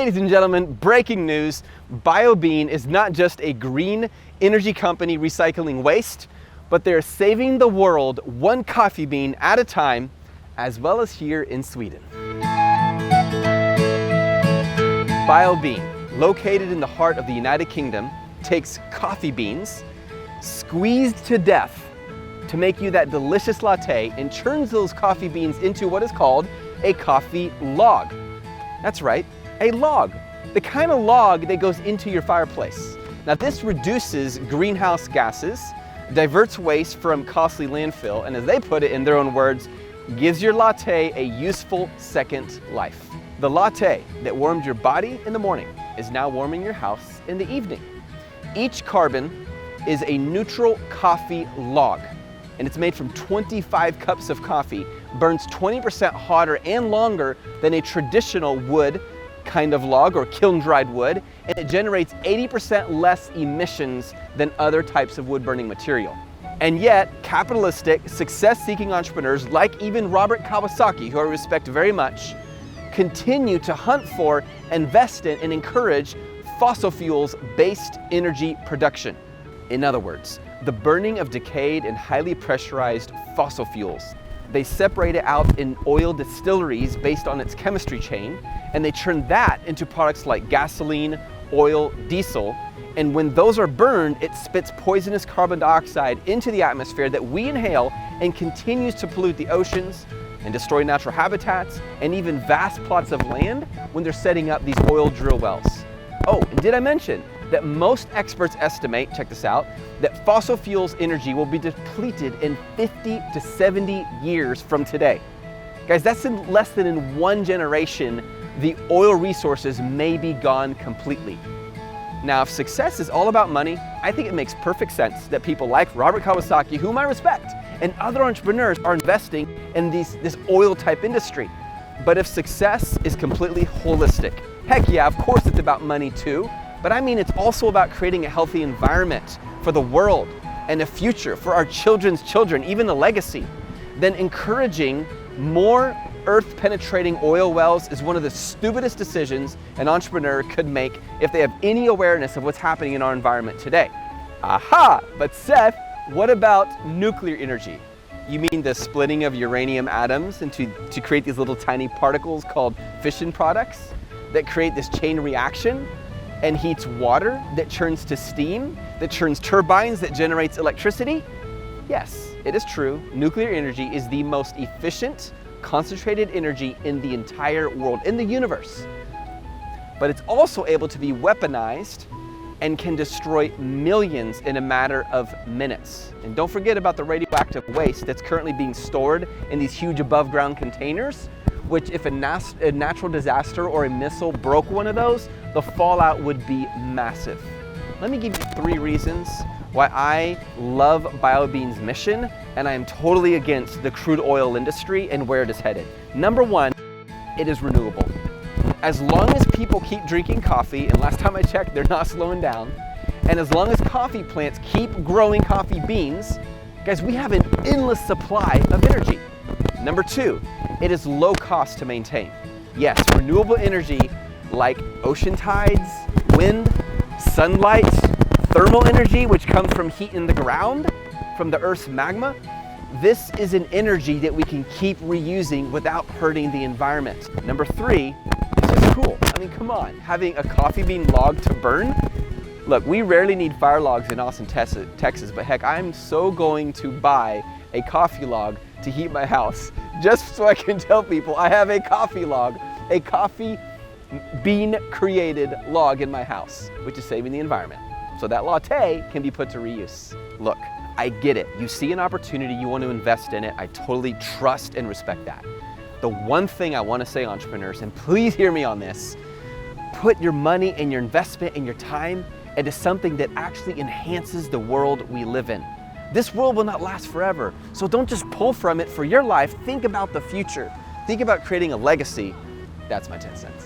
Ladies and gentlemen, breaking news. BioBean is not just a green energy company recycling waste, but they're saving the world one coffee bean at a time, as well as here in Sweden. BioBean, located in the heart of the United Kingdom, takes coffee beans, squeezed to death to make you that delicious latte, and churns those coffee beans into what is called a coffee log. That's right, a log. The kind of log that goes into your fireplace. Now this reduces greenhouse gases, diverts waste from costly landfill, and as they put it in their own words, gives your latte a useful second life. The latte that warmed your body in the morning is now warming your house in the evening. Each carbon is a neutral coffee log, and it's made from 25 cups of coffee, burns 20% hotter and longer than a traditional wood kind of log or kiln-dried wood, and it generates 80% less emissions than other types of wood-burning material. And yet, capitalistic, success-seeking entrepreneurs like even Robert Kawasaki, who I respect very much, continue to hunt for, invest in, and encourage fossil fuels-based energy production. In other words, the burning of decayed and highly pressurized fossil fuels. They separate it out in oil distilleries based on its chemistry chain, and they turn that into products like gasoline, oil, diesel, and when those are burned, it spits poisonous carbon dioxide into the atmosphere that we inhale and continues to pollute the oceans and destroy natural habitats and even vast plots of land when they're setting up these oil drill wells. Oh, and did I mention that most experts estimate, check this out, that fossil fuels energy will be depleted in 50 to 70 years from today. Guys, that's in less than in one generation, the oil resources may be gone completely. Now, if success is all about money, I think it makes perfect sense that people like Robert Kawasaki, whom I respect, and other entrepreneurs are investing in this oil type industry. But if success is completely holistic, heck yeah, of course it's about money too, but I mean it's also about creating a healthy environment for the world and a future for our children's children, even a legacy, then encouraging more earth-penetrating oil wells is one of the stupidest decisions an entrepreneur could make if they have any awareness of what's happening in our environment today. Aha! But Seth, what about nuclear energy? You mean the splitting of uranium atoms to create these little tiny particles called fission products that create this chain reaction and heats water that turns to steam, that turns turbines that generates electricity? Yes, it is true. Nuclear energy is the most efficient, concentrated energy in the entire world, in the universe. But it's also able to be weaponized and can destroy millions in a matter of minutes. And don't forget about the radioactive waste that's currently being stored in these huge above ground containers, which if a natural disaster or a missile broke one of those, the fallout would be massive. Let me give you 3 reasons why I love BioBean's mission and I am totally against the crude oil industry and where it is headed. Number 1, it is renewable. As long as people keep drinking coffee, and last time I checked, they're not slowing down, and as long as coffee plants keep growing coffee beans, guys, we have an endless supply of energy. Number 2, it is low cost to maintain. Yes, renewable energy like ocean tides, wind, sunlight, thermal energy, which comes from heat in the ground, from the Earth's magma, this is an energy that we can keep reusing without hurting the environment. Number 3, it's just cool. I mean, come on, having a coffee bean log to burn? Look, we rarely need fire logs in Austin, Texas, but heck, I'm so going to buy a coffee log to heat my house, just so I can tell people I have a coffee log, a coffee bean created log in my house, which is saving the environment. So that latte can be put to reuse. Look, I get it. You see an opportunity, you want to invest in it. I totally trust and respect that. The one thing I want to say, entrepreneurs, and please hear me on this, put your money and your investment and your time into something that actually enhances the world we live in. This world will not last forever, so don't just pull from it for your life. Think about the future. Think about creating a legacy. That's my 10 cents.